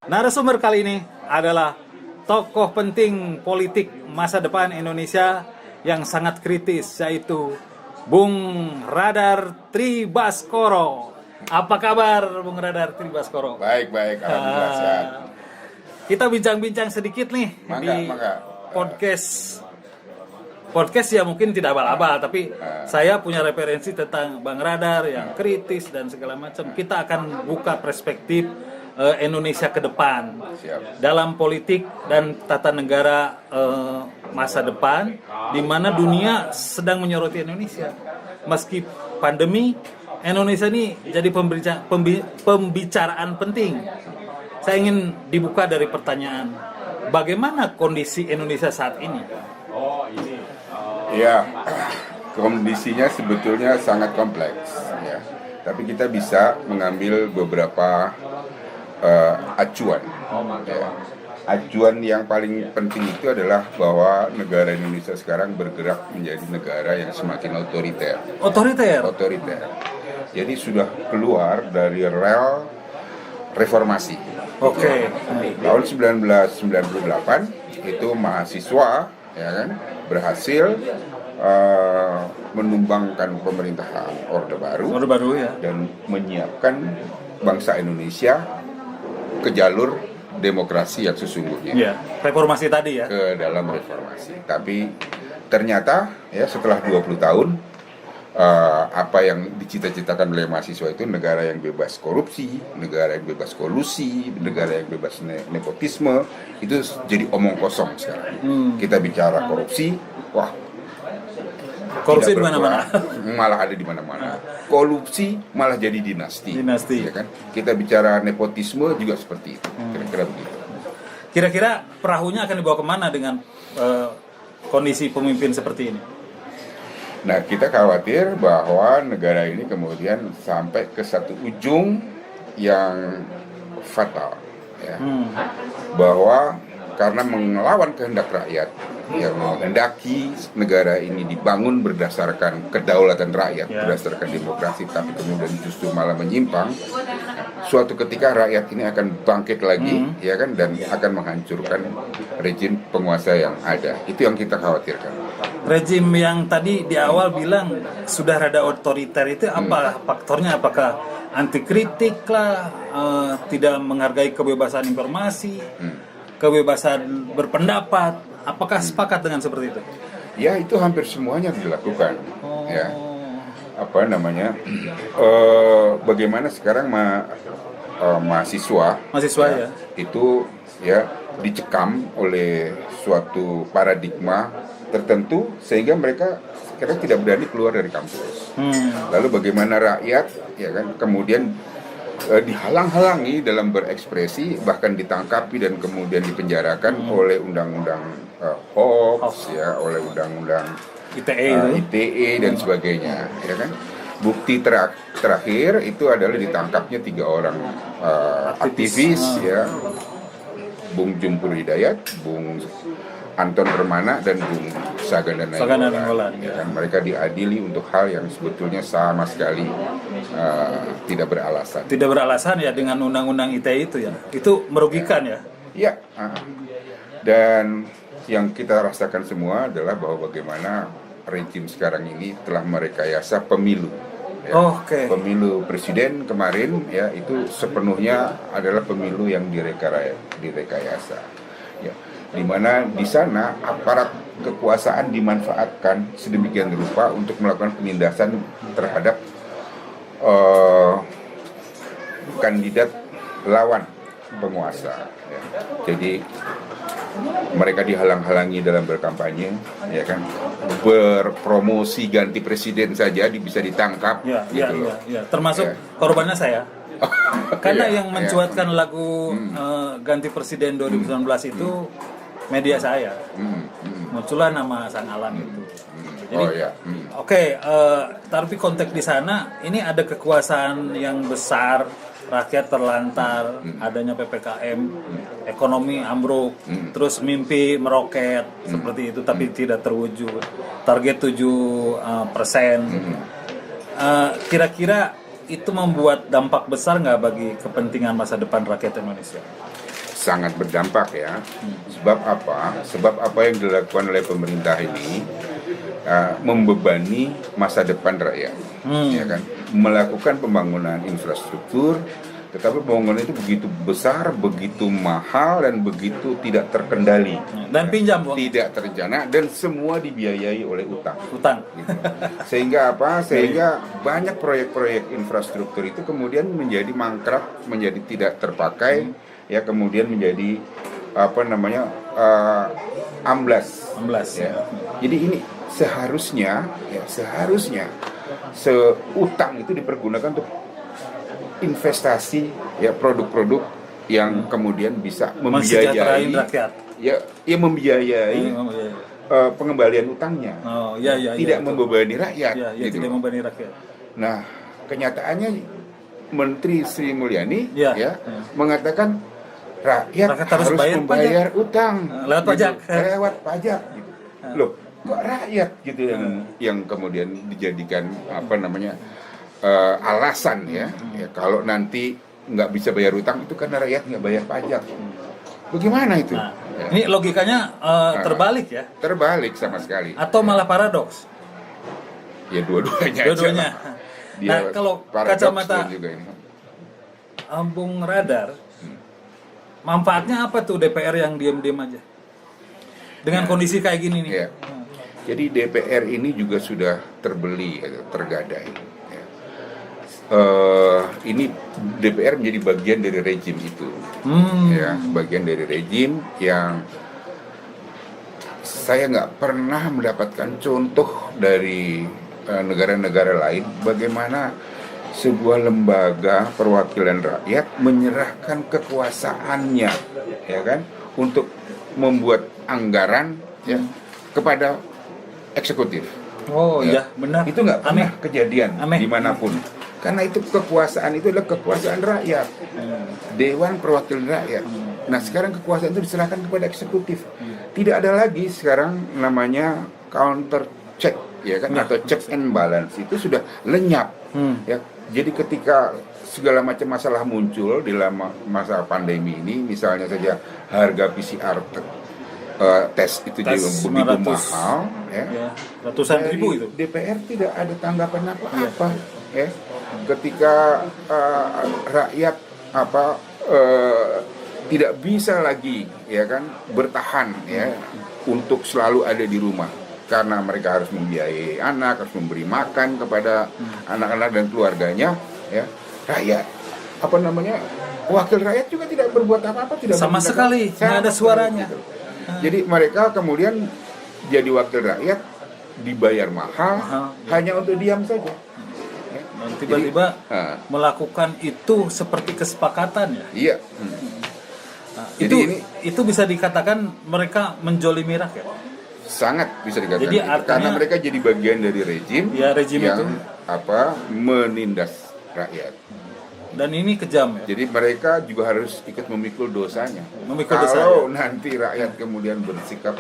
Narasumber kali ini adalah tokoh penting politik masa depan Indonesia yang sangat kritis, yaitu Bung Radar Tribaskoro. Apa kabar Bung Radar Tribaskoro? Baik, alhamdulillah sehat. Kita bincang-bincang sedikit nih di podcast ya, mungkin tidak abal-abal, tapi saya punya referensi tentang Bang Radar yang kritis dan segala macam. Kita akan buka perspektif Indonesia ke depan. Siap. Dalam politik dan tata negara masa depan, di mana dunia sedang menyoroti Indonesia. Meski pandemi, Indonesia ini jadi pembicaraan penting. Saya ingin dibuka dari pertanyaan, bagaimana kondisi Indonesia saat ini? Ya, kondisinya sebetulnya sangat kompleks, ya. Tapi kita bisa mengambil beberapa acuan. Ya. Acuan yang paling penting itu adalah bahwa negara Indonesia sekarang bergerak menjadi negara yang semakin otoriter. Otoriter. Jadi sudah keluar dari rel reformasi. Oke. Tahun 1998 itu mahasiswa, ya kan, berhasil menumbangkan pemerintahan Orde Baru ya. Dan menyiapkan bangsa Indonesia ke jalur demokrasi yang sesungguhnya. Iya, reformasi tadi ya. Ke dalam reformasi. Tapi ternyata ya setelah 20 tahun apa yang dicita-citakan oleh mahasiswa itu negara yang bebas korupsi, negara yang bebas kolusi, negara yang bebas nepotisme, itu jadi omong kosong sekarang. Kita bicara korupsi, wah, korupsi di mana-mana. Malah ada di mana-mana. Korupsi malah jadi dinasti. Ya kan? Kita bicara nepotisme juga seperti itu. Kira-kira begitu. Kira-kira perahunya akan dibawa kemana dengan kondisi pemimpin seperti ini? Nah, kita khawatir bahwa negara ini kemudian sampai ke satu ujung yang fatal, ya. Bahwa karena melawan kehendak rakyat, yang menghendaki negara ini dibangun berdasarkan kedaulatan rakyat, berdasarkan demokrasi, tapi kemudian justru malah menyimpang. Suatu ketika rakyat ini akan bangkit lagi, ya kan, dan akan menghancurkan rejim penguasa yang ada. Itu yang kita khawatirkan. Rejim yang tadi di awal bilang sudah rada otoriter itu apa faktornya? Apakah anti kritik lah, tidak menghargai kebebasan informasi, kebebasan berpendapat? Apakah sepakat dengan seperti itu? Ya, itu hampir semuanya dilakukan. Ya, apa namanya? Bagaimana sekarang mahasiswa ya itu ya dicekam oleh suatu paradigma tertentu sehingga mereka sekarang tidak berani keluar dari kampus. Lalu bagaimana rakyat, ya kan, kemudian dihalang-halangi dalam berekspresi, bahkan ditangkapi dan kemudian dipenjarakan oleh undang-undang hoax, ya, oleh undang-undang ITE dan sebagainya, ya kan. Bukti terakhir itu adalah ditangkapnya 3 orang aktivis, ya, Bung Jumpur Hidayat, Bung Anton Permana, dan Bung Sagana Nainggolan. Ya, kan? Mereka diadili untuk hal yang sebetulnya sama sekali tidak beralasan. Tidak beralasan ya, dengan undang-undang ITE itu ya. Itu merugikan ya. Iya. Dan yang kita rasakan semua adalah bahwa bagaimana rejim sekarang ini telah merekayasa pemilu. Ya. Pemilu presiden kemarin, ya, itu sepenuhnya adalah pemilu yang direkayasa. Ya. Di mana di sana aparat kekuasaan dimanfaatkan sedemikian rupa untuk melakukan penindasan terhadap kandidat lawan penguasa. Ya. Jadi mereka dihalang-halangi dalam berkampanye, ya kan, berpromosi ganti presiden saja bisa ditangkap, gitu loh. Termasuk korbannya saya. Karena yang mencuatkan lagu ganti presiden 2019 itu media saya. Muncullah nama Sang Alan itu. Jadi, tapi konteks di sana ini ada kekuasaan yang besar, rakyat terlantar, adanya PPKM, ekonomi ambruk, terus mimpi meroket seperti itu, tapi tidak terwujud. Target 7%. Kira-kira itu membuat dampak besar nggak bagi kepentingan masa depan rakyat Indonesia? sangat berdampak ya. Sebab apa? Sebab apa yang dilakukan oleh pemerintah ini membebani masa depan rakyat, ya kan? Melakukan pembangunan infrastruktur, tetapi pembangunan itu begitu besar, begitu mahal, dan begitu tidak terkendali. Dan pinjam, Bang. Tidak terencana, dan semua dibiayai oleh utang. Utang. Gitu. Sehingga apa? Sehingga banyak proyek-proyek infrastruktur itu kemudian menjadi mangkrak, menjadi tidak terpakai, ya kemudian menjadi amblas. Ya. Jadi ini seharusnya seutang itu dipergunakan untuk investasi, ya produk-produk yang kemudian bisa membiayai rakyat. Ya membiayai pengembalian utangnya. Tidak membebani rakyat. Gitu. Tidak membebani rakyat. Nah, kenyataannya Menteri Sri Mulyani mengatakan rakyat harus membayar utang lewat pajak. Lewat pajak gitu. Loh, kok rakyat gitu yang kemudian dijadikan alasan ya kalau nanti nggak bisa bayar utang itu karena rakyat nggak bayar pajak. Bagaimana itu? Nah, ini logikanya terbalik ya? Terbalik sama sekali. Atau malah paradoks? Ya dua-duanya. Dua-duanya. Nah, kalau kacamata Bung Radar, manfaatnya apa tuh DPR yang diam-diam aja? Dengan kondisi kayak gini nih. Ya. Jadi DPR ini juga sudah terbeli, tergadai. Ya. Ini DPR menjadi bagian dari rejim itu, ya, bagian dari rejim yang saya nggak pernah mendapatkan contoh dari negara-negara lain bagaimana sebuah lembaga perwakilan rakyat menyerahkan kekuasaannya, ya kan, untuk membuat anggaran ya kepada eksekutif. Oh ya, benar. Itu nggak pernah kejadian dimanapun. Karena itu kekuasaan itu adalah kekuasaan rakyat, Dewan Perwakilan Rakyat. Nah sekarang kekuasaan itu diserahkan kepada eksekutif. Tidak ada lagi sekarang namanya counter check, ya kan, atau check and balance itu sudah lenyap. Ya, jadi ketika segala macam masalah muncul di masa pandemi ini, misalnya saja harga PCR tes itu juga begitu mahal, ya, ratusan ribu itu. DPR tidak ada tanggapan apa-apa, ya. Ketika rakyat tidak bisa lagi, ya kan, bertahan, ya, untuk selalu ada di rumah karena mereka harus membiayai anak, harus memberi makan kepada anak-anak dan keluarganya, ya, rakyat wakil rakyat juga tidak berbuat apa-apa, tidak sama sekali, nggak ada suaranya. Gitu. Jadi mereka kemudian jadi wakil rakyat dibayar mahal hanya untuk diam saja. Dan tiba-tiba melakukan itu seperti kesepakatan ya. Iya. Nah, itu bisa dikatakan mereka menjolimi rakyat. Sangat bisa dikatakan. Jadi gitu. Karena mereka jadi bagian dari rejim, rejim yang itu menindas rakyat. Dan ini kejam ya. Jadi mereka juga harus ikut memikul dosanya. Kalau nanti rakyat kemudian bersikap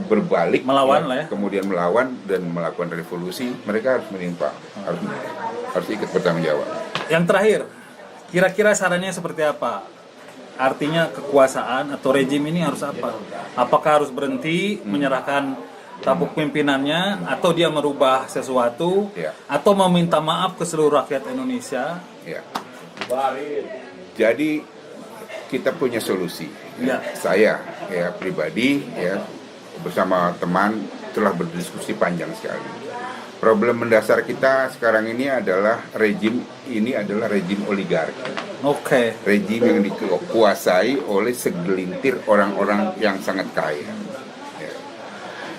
berbalik, melawan lah ya. Kemudian melawan dan melakukan revolusi, mereka harus menimpa, harus ikut bertanggung jawab. Yang terakhir, kira-kira sarannya seperti apa? Artinya kekuasaan atau rejim ini harus apa? Apakah harus berhenti menyerahkan tabuk pimpinannya, atau dia merubah sesuatu, atau meminta maaf ke seluruh rakyat Indonesia? Ya. Jadi kita punya solusi. Ya. Saya pribadi bersama teman telah berdiskusi panjang sekali. Problem mendasar kita sekarang ini adalah rejim oligarki. Oke. Rejim yang dikuasai oleh segelintir orang-orang yang sangat kaya. Ya.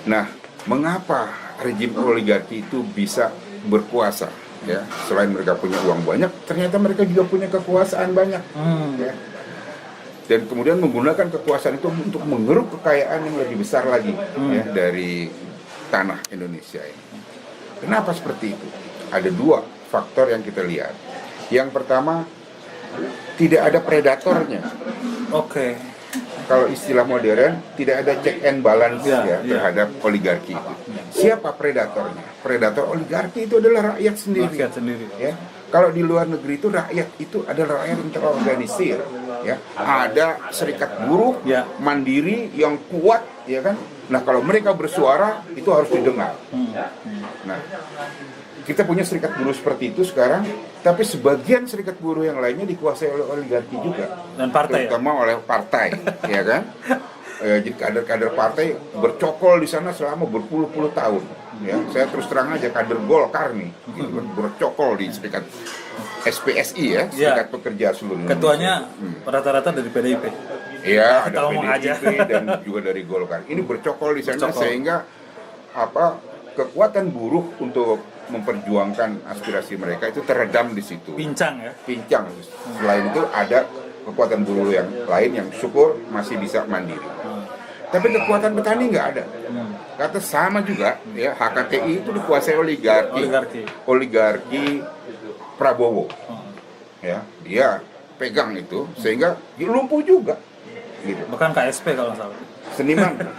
Nah, mengapa rejim oligarki itu bisa berkuasa? Ya, selain mereka punya uang banyak, ternyata mereka juga punya kekuasaan banyak. Ya. Dan kemudian menggunakan kekuasaan itu untuk mengeruk kekayaan yang lebih besar lagi ya, dari tanah Indonesia ini. Kenapa seperti itu? Ada dua faktor yang kita lihat. Yang pertama, tidak ada predatornya. Oke. Kalau istilah modern, tidak ada check and balance terhadap oligarki itu. Siapa predatornya? Predator oligarki itu adalah rakyat sendiri. Rakyat sendiri. Ya. Kalau di luar negeri itu rakyat itu adalah rakyat yang terorganisir, ya. Ada serikat buruh Ya. mandiri yang kuat, ya kan. Nah kalau mereka bersuara itu harus didengar. Nah kita punya serikat buruh seperti itu sekarang, tapi sebagian serikat buruh yang lainnya dikuasai oleh oligarki juga, Dan partai, terutama oleh partai, ya kan. Jadi kader-kader partai bercokol di sana selama berpuluh-puluh tahun. Ya, saya terus terang aja kader Golkar nih, gitu kan, bercokol di serikat SPSI ya, Serikat Pekerja Seluruh Indonesia. Ketuanya rata-rata dari PDIP. Iya, Kita ada ngomong aja. PDIP dan juga dari Golkar. Ini bercokol di sana Bercokol. sehingga kekuatan buruh untuk memperjuangkan aspirasi mereka itu teredam di situ. Pincang ya. Pincang. Selain itu ada kekuatan buruh yang lain yang syukur masih bisa mandiri. Tapi kekuatan petani nggak ada. Kata sama juga, ya HKTI itu dikuasai oligarki Prabowo. Ya, dia pegang itu sehingga lumpuh juga. Gitu. Bahkan KSP kalau nggak salah.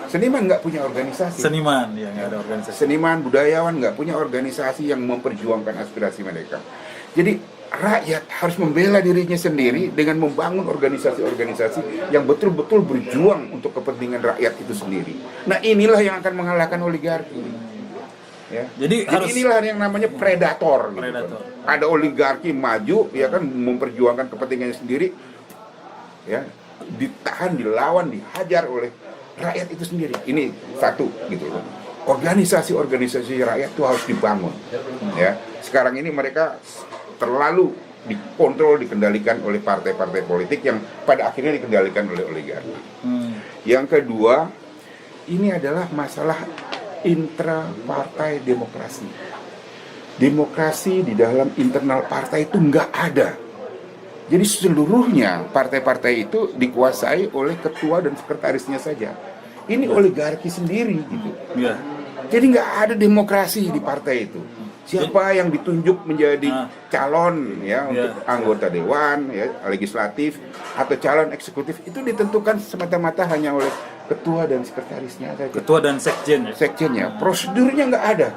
Seniman nggak punya organisasi. Seniman ya nggak ada organisasi. Seniman, budayawan nggak punya organisasi yang memperjuangkan aspirasi mereka. Jadi rakyat harus membela dirinya sendiri dengan membangun organisasi-organisasi yang betul-betul berjuang untuk kepentingan rakyat itu sendiri. Nah inilah yang akan mengalahkan oligarki. Ya. Jadi inilah yang namanya predator. Predator. Gitu. Ada oligarki maju, ya kan, memperjuangkan kepentingannya sendiri, ya, ditahan, dilawan, dihajar oleh rakyat itu sendiri. Ini satu, gitu. Organisasi-organisasi rakyat itu harus dibangun. Ya. Sekarang ini mereka terlalu dikontrol, dikendalikan oleh partai-partai politik yang pada akhirnya dikendalikan oleh oligarki. Yang kedua, ini adalah masalah intrapartai demokrasi. Demokrasi di dalam internal partai itu nggak ada. Jadi seluruhnya partai-partai itu dikuasai oleh ketua dan sekretarisnya saja. Ini oligarki sendiri gitu. Ya. Jadi nggak ada demokrasi di partai itu. Siapa yang ditunjuk menjadi calon ya untuk anggota dewan ya legislatif atau calon eksekutif itu ditentukan semata-mata hanya oleh ketua dan sekretarisnya saja. Ketua dan sekjen ya. Sekjennya, prosedurnya nggak ada.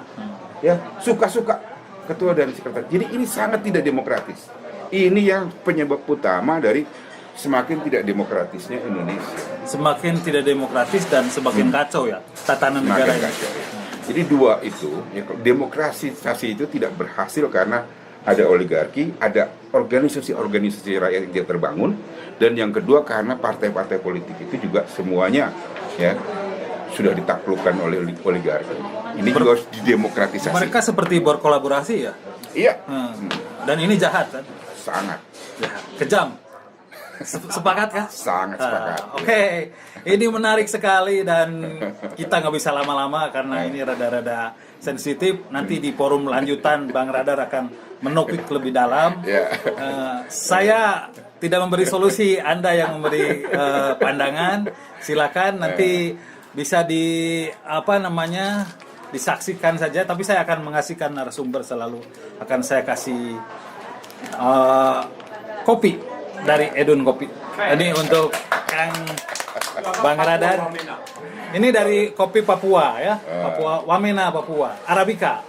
Ya, suka-suka ketua dan sekretaris. Jadi ini sangat tidak demokratis. Ini yang penyebab utama dari semakin tidak demokratisnya Indonesia. Semakin tidak demokratis dan semakin kacau ya tatanan negara ini. Jadi dua itu, ya, demokratisasi itu tidak berhasil karena ada oligarki, ada organisasi-organisasi rakyat yang tidak terbangun, dan yang kedua karena partai-partai politik itu juga semuanya ya sudah ditaklukkan oleh oligarki. Ini juga harus didemokratisasi. Mereka seperti berkolaborasi ya. Iya. Dan ini jahat kan? Sangat. Jahat. Kejam. Sepakat kan? Sangat sepakat. Oke. Ini menarik sekali dan kita nggak bisa lama-lama karena ini rada-rada sensitif. Nanti di forum lanjutan Bang Radar akan menukik lebih dalam. Saya tidak memberi solusi, Anda yang memberi pandangan. Silakan nanti bisa disaksikan saja. Tapi saya akan mengasihkan narasumber selalu. Akan saya kasih kopi dari Edun Kopi. Ini untuk Kang Bang Radar. Ini dari kopi Papua ya. Papua Wamena Papua Arabica.